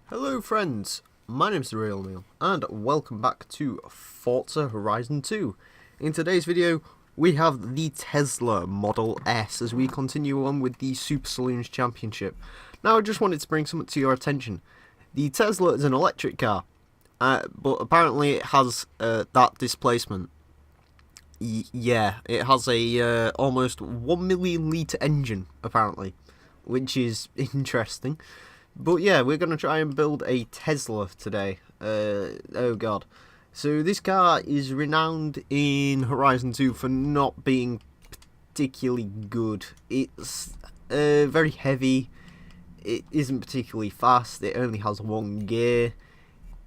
Hello friends, my name's TheRealEmile and welcome back to Forza Horizon 2. In today's video we have the Tesla Model S as we continue on with the Super Saloons Championship. Now I just wanted to bring something to your attention. The Tesla is an electric car, but apparently it has that displacement. Yeah, it has a almost 1 million litre engine apparently, which is interesting. But yeah, we're going to try and build a Tesla today. Oh god. So this car is renowned in Horizon 2 for not being particularly good. It's very heavy. It isn't particularly fast. It only has one gear.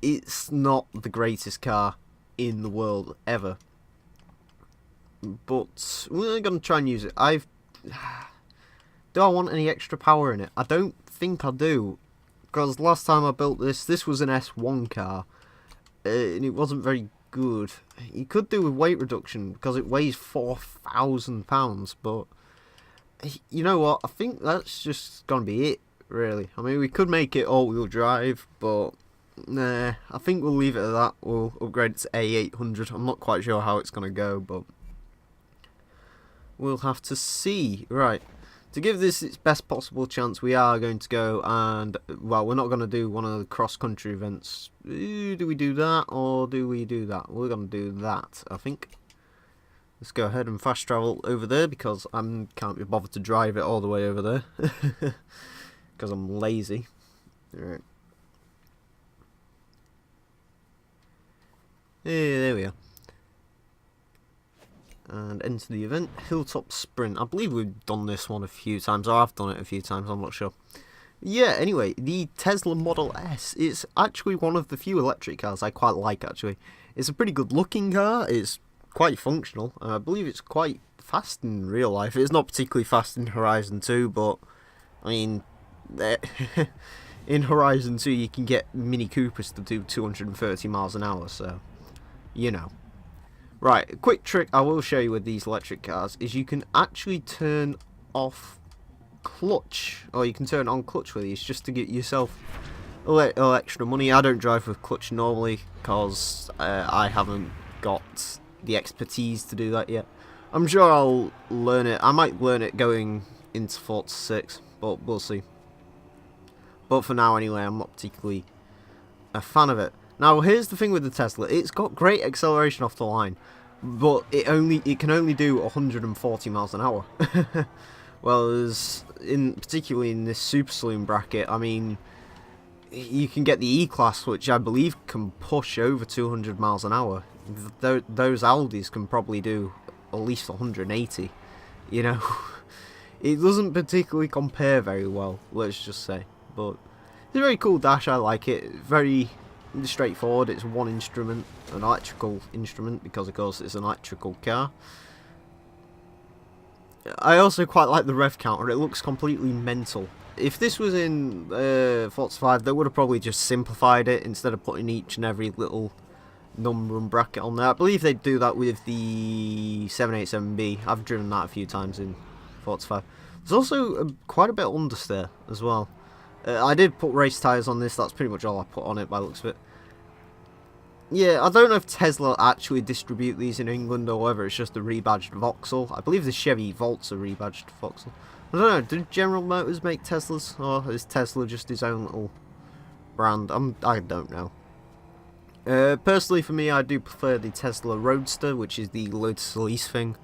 It's not the greatest car in the world ever. But we're going to try and use it. Do I want any extra power in it? I don't think I do, because last time I built this was an S1 car, and it wasn't very good. You could do with weight reduction, because it weighs 4,000 pounds, but you know what, I think that's just going to be it, really. I mean, we could make it all-wheel drive, but nah, I think we'll leave it at that. We'll upgrade it to A800. I'm not quite sure how it's going to go, but we'll have to see. Right. To give this its best possible chance, we are going to go and, well, we're not going to do one of the cross-country events. Do we do that, or do we do that? We're going to do that, I think. Let's go ahead and fast travel over there, because I can't be bothered to drive it all the way over there. Because I'm lazy. Alright. Yeah, there we are. And enter the event, Hilltop Sprint. I believe we've done this one a few times, or I've done it a few times, I'm not sure. Yeah, anyway, the Tesla Model S is actually one of the few electric cars I quite like, actually. It's a pretty good looking car, it's quite functional, and I believe it's quite fast in real life. It's not particularly fast in Horizon 2, but, I mean, in Horizon 2 you can get Mini Coopers to do 230 miles an hour, so, you know. Right, a quick trick I will show you with these electric cars is you can actually turn off clutch, or you can turn on clutch with these just to get yourself a little extra money. I don't drive with clutch normally because I haven't got the expertise to do that yet. I'm sure I'll learn it. I might learn it going into Forza 6, but we'll see. But for now anyway, I'm not particularly a fan of it. Now here's the thing with the Tesla, it's got great acceleration off the line, but it can only do 140 miles an hour. Well, particularly in this Super Saloon bracket, I mean, you can get the E-Class, which I believe can push over 200 miles an hour. Those Audis can probably do at least 180, you know. It doesn't particularly compare very well, let's just say, but it's a very cool dash, I like it, very straightforward. It's one instrument, an electrical instrument, because of course it's an electrical car. I also quite like the rev counter, it looks completely mental. If this was in Forza 5, they would have probably just simplified it instead of putting each and every little number and bracket on there. I believe they do that with the 787B. I've driven that a few times in Forza 5. There's also quite a bit of understeer as well. I did put race tyres on this, that's pretty much all I put on it by the looks of it. Yeah, I don't know if Tesla actually distribute these in England or whether it's just a rebadged Vauxhall. I believe the Chevy Volt's a rebadged Vauxhall. I don't know, do General Motors make Teslas, or is Tesla just his own little brand? I don't know. Personally for me, I do prefer the Tesla Roadster, which is the Lotus Elise thing.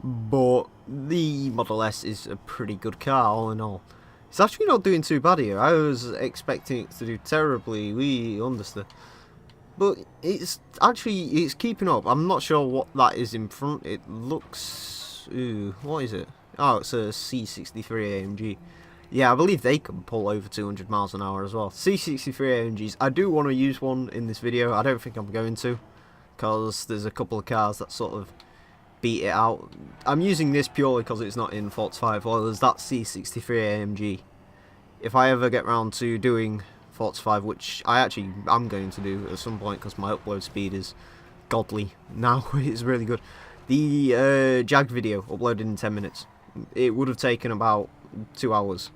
But the Model S is a pretty good car, all in all. It's actually not doing too bad here. I was expecting it to do terribly. We understand, but it's keeping up. I'm not sure what that is in front. It looks, ooh, what is it? Oh, it's a C63 AMG. Yeah, I believe they can pull over 200 miles an hour as well. C63 AMGs. I do want to use one in this video. I don't think I'm going to, because there's a couple of cars that sort of beat it out. I'm using this purely because it's not in Forza 5. Well, there's that C63 AMG. If I ever get round to doing Forza 5, which I actually am going to do at some point because my upload speed is godly now, it's really good. The Jag video uploaded in 10 minutes. It would have taken about 2 hours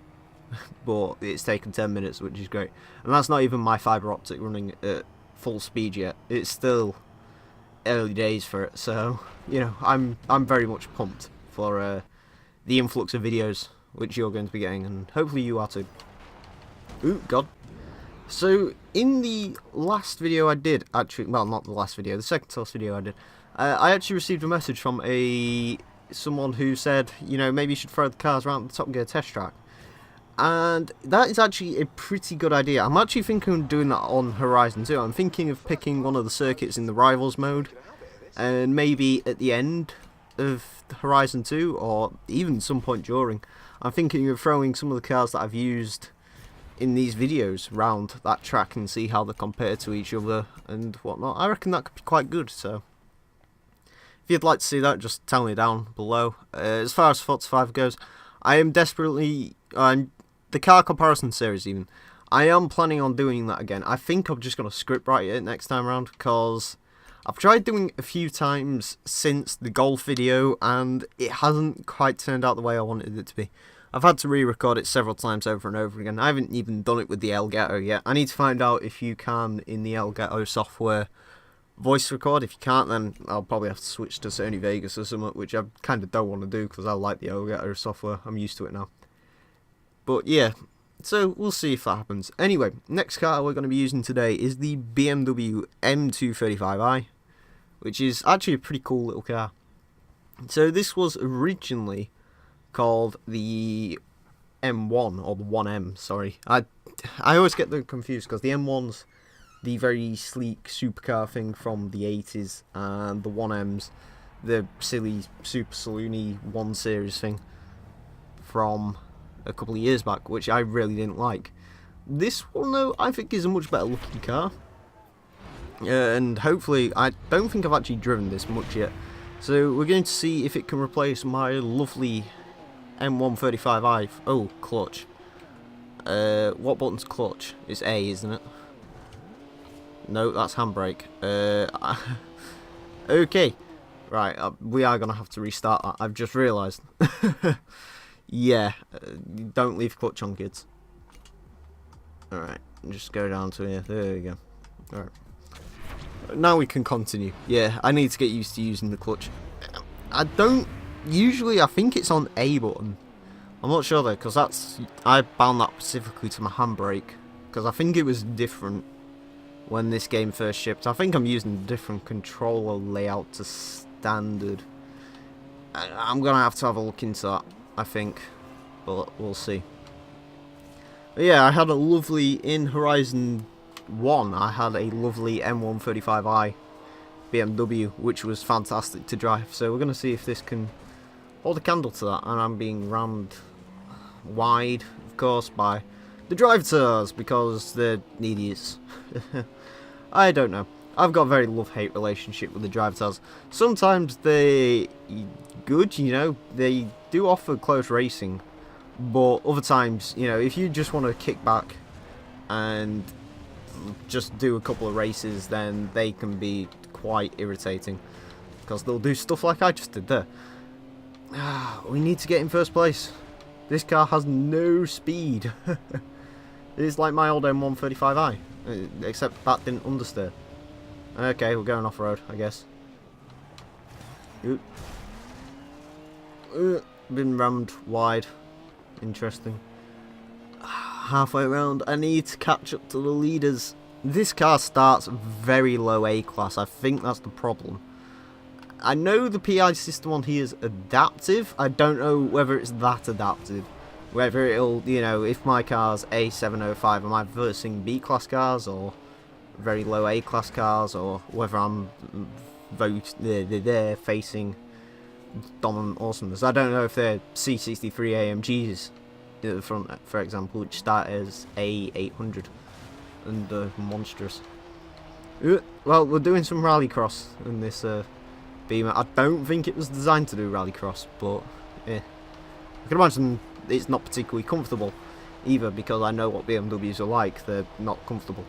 but it's taken 10 minutes, which is great. And that's not even my fibre optic running at full speed yet. It's still early days for it, so you know, I'm very much pumped for the influx of videos which you're going to be getting, and hopefully you are too. Ooh, God. So in the last video I did, actually, well, not the last video, the second to last video I did, I actually received a message from someone who said, you know, maybe you should throw the cars around the Top Gear test track. And that is actually a pretty good idea. I'm actually thinking of doing that on Horizon 2. I'm thinking of picking one of the circuits in the Rivals mode, and maybe at the end of Horizon 2, or even some point during, I'm thinking of throwing some of the cars that I've used in these videos round that track and see how they compare to each other and whatnot. I reckon that could be quite good, so if you'd like to see that, just tell me down below. As far as Forza 5 goes, I am desperately... the car comparison series even, I am planning on doing that again. I think I'm just going to script write it next time around, because I've tried doing a few times since the Golf video and it hasn't quite turned out the way I wanted it to be. I've had to re-record it several times over and over again. I haven't even done it with the Elgato yet. I need to find out if you can, in the Elgato software, voice record. If you can't, then I'll probably have to switch to Sony Vegas or something, which I kind of don't want to do because I like the Elgato software. I'm used to it now. But yeah, so we'll see if that happens. Anyway, next car we're going to be using today is the BMW M235i, which is actually a pretty cool little car. So this was originally called the M1, or the 1M, sorry. I always get them confused because the M1's the very sleek supercar thing from the 80s, and the 1M's the silly super saloony 1 Series thing from a couple of years back, which I really didn't like. This one, though, I think is a much better looking car, and hopefully, I don't think I've actually driven this much yet, so we're going to see if it can replace my lovely M135i. Oh, clutch. What button's clutch? It's A, isn't it? No, that's handbrake. Okay. Right, we are going to have to restart that. I've just realised. Yeah, don't leave clutch on, kids. Alright, just go down to here. There we go. Alright. Now we can continue. Yeah, I need to get used to using the clutch. I don't... Usually, I think it's on A button. I'm not sure though, because I bound that specifically to my handbrake, because I think it was different when this game first shipped. I think I'm using a different controller layout to standard. I'm going to have a look into that, I think, but we'll see. But yeah, I had a lovely, in Horizon 1, I had a lovely M135i BMW, which was fantastic to drive, so we're going to see if this can hold a candle to that. And I'm being rammed wide, of course, by the drive-turs, because they're idiots. I don't know. I've got a very love-hate relationship with the drive-turs. Sometimes they're good, you know, they do offer close racing, but other times, you know, if you just want to kick back and just do a couple of races, then they can be quite irritating, because they'll do stuff like I just did there. We need to get in first place. This car has no speed. It's like my old M135i, except that didn't understeer. Okay, we're going off-road, I guess. Been rammed wide. Interesting. Halfway around, I need to catch up to the leaders. This car starts very low A-class. I think that's the problem. I know the PI system on here is adaptive. I don't know whether it's that adaptive. Whether it'll, you know, if my car's A705, am I versing B-class cars or very low A-class cars, or whether I'm facing dominant awesomeness. I don't know if they're C63 AMGs at the front, for example, which start as A800 and monstrous. Well, we're doing some rallycross in this Beamer. I don't think it was designed to do rallycross, but yeah, I can imagine it's not particularly comfortable either, because I know what BMWs are like. They're not comfortable.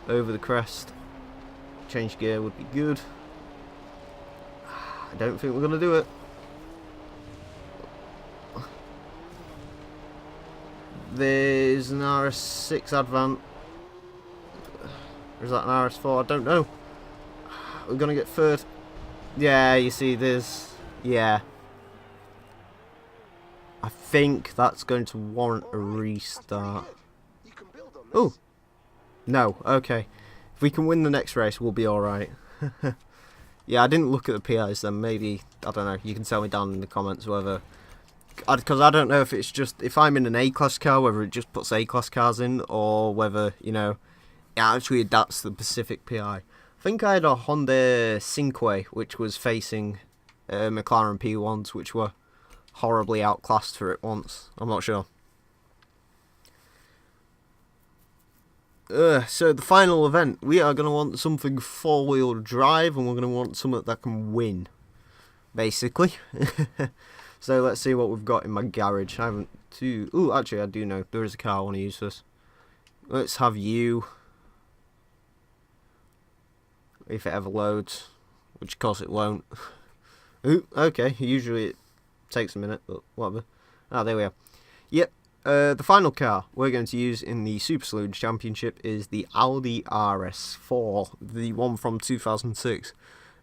Over the crest. Change gear would be good. I don't think we're going to do it. There's an RS6 Advant. Or is that an RS4? I don't know. We're going to get third. Yeah, you see, there's... Yeah. I think that's going to warrant a restart. Oh. No, okay. If we can win the next race, we'll be alright. Yeah, I didn't look at the PIs then. Maybe, I don't know, you can tell me down in the comments whether... Because I don't know if it's just... If I'm in an A-class car, whether it just puts A-class cars in, or whether, you know, it actually adapts to the Pacific PI. I think I had a Honda Cinque, which was facing McLaren P1s, which were horribly outclassed for it once. I'm not sure. So the final event, we are going to want something four-wheel drive, and we're going to want something that can win, basically. So let's see what we've got in my garage. I haven't too... Ooh, actually I do know. There is a car I want to use this. Let's have you. If it ever loads, which of course it won't. Ooh, okay. Usually it takes a minute, but whatever. Ah, there we are. Yep. The final car we're going to use in the Super Saloons Championship is the Audi RS4, the one from 2006.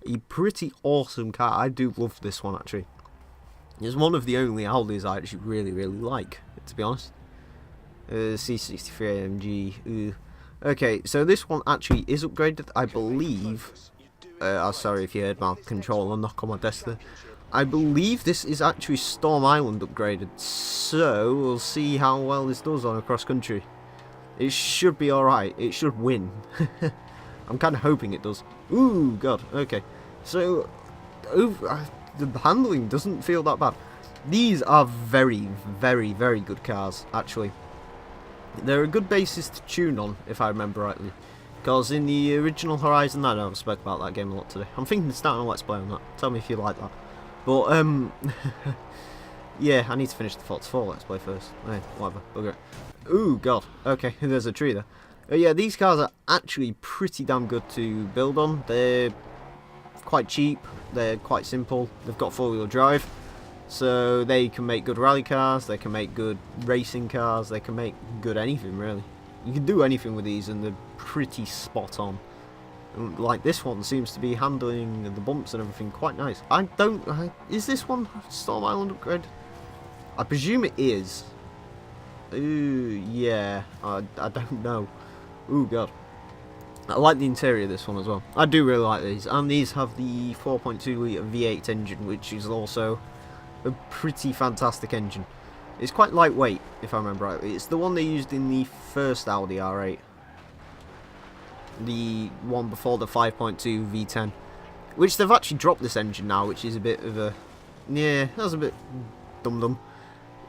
A pretty awesome car. I do love this one, actually. It's one of the only Audis I actually really like, to be honest. C63 AMG. Okay, so this one actually is upgraded, I believe. Sorry if you heard my controller knock on my desk there. I believe this is actually Storm Island upgraded, so we'll see how well this does on a cross country. It should be alright, it should win. I'm kind of hoping it does. Ooh, God, okay. So, the handling doesn't feel that bad. These are very good cars, actually. They're a good basis to tune on, if I remember rightly. Because in the original Horizon, I know I've spoke about that game a lot today. I'm thinking of starting a Let's Play on that. Tell me if you like that. But, yeah, I need to finish the Forza 4 Let's Play first. Hey, whatever, bugger it. Ooh, God, okay, there's a tree there. Yeah, these cars are actually pretty damn good to build on. They're quite cheap, they're quite simple, they've got four-wheel drive. So they can make good rally cars, they can make good racing cars, they can make good anything, really. You can do anything with these and they're pretty spot on. Like this one seems to be handling the bumps and everything quite nice. Is this one Storm Island upgrade? I presume it is. Ooh, yeah, I don't know. Ooh, God. I like the interior of this one as well. I do really like these. And these have the 4.2 litre V8 engine, which is also a pretty fantastic engine. It's quite lightweight, if I remember rightly. It's the one they used in the first Audi R8. The one before the 5.2 V10. Which they've actually dropped this engine now, which is a bit of a... Yeah, that's a bit dum-dum.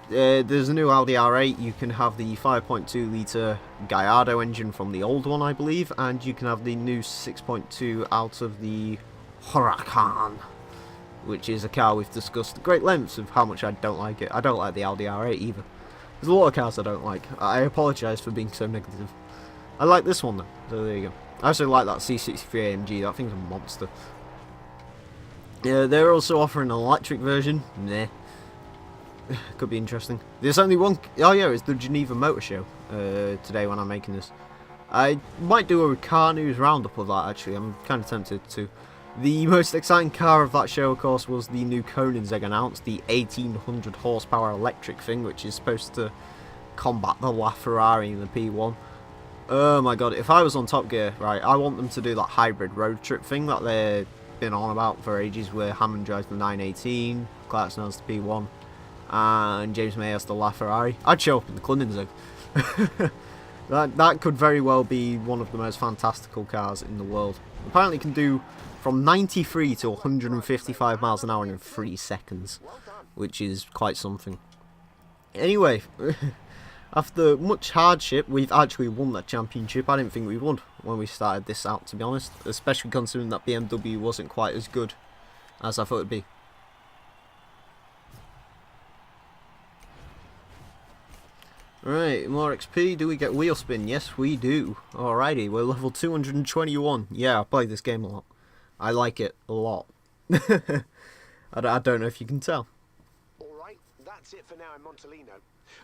There's a new Audi R8. You can have the 5.2 litre Gallardo engine from the old one, I believe. And you can have the new 6.2 out of the Huracan, which is a car we've discussed at great lengths of how much I don't like it. I don't like the Audi R8 either. There's a lot of cars I don't like. I apologise for being so negative. I like this one though, so there you go. I also like that C63 AMG, that thing's a monster. Yeah, they're also offering an electric version. Nah. Could be interesting. There's only one... Oh yeah, it's the Geneva Motor Show today when I'm making this. I might do a car news roundup of that actually, I'm kind of tempted to. The most exciting car of that show, of course, was the new Koenigsegg announced, the 1800 horsepower electric thing, which is supposed to combat the LaFerrari in the P1. Oh my God, if I was on Top Gear, right, I want them to do that hybrid road trip thing that they've been on about for ages, where Hammond drives the 918, Clarkson has the P1, and James May has the LaFerrari. I'd show up in the Koenigsegg. That could very well be one of the most fantastical cars in the world. Apparently it can do from 93 to 155 miles an hour in 3 seconds, which is quite something. Anyway, after much hardship, we've actually won that championship. I didn't think we would when we started this out, to be honest, especially considering that BMW wasn't quite as good as I thought it'd be. Right, more XP. Do we get wheel spin? Yes, we do. Alrighty, we're level 221. Yeah, I play this game a lot. I like it a lot. I don't know if you can tell. That's it for now in Montalino.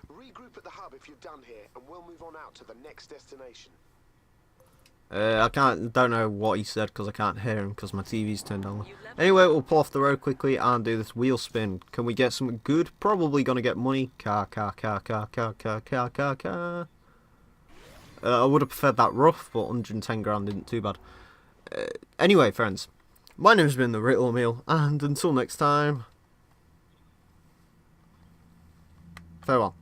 Regroup at the hub if you're done here, and we'll move on out to the next destination. Don't know what he said because I can't hear him because my TV's turned on. Anyway, we'll pull off the road quickly and do this wheel spin. Can we get something good? Probably gonna get money. Car. I would have preferred that rough, but 110 grand isn't too bad. Anyway, friends, my name's been TheRealEmile, and until next time, farewell.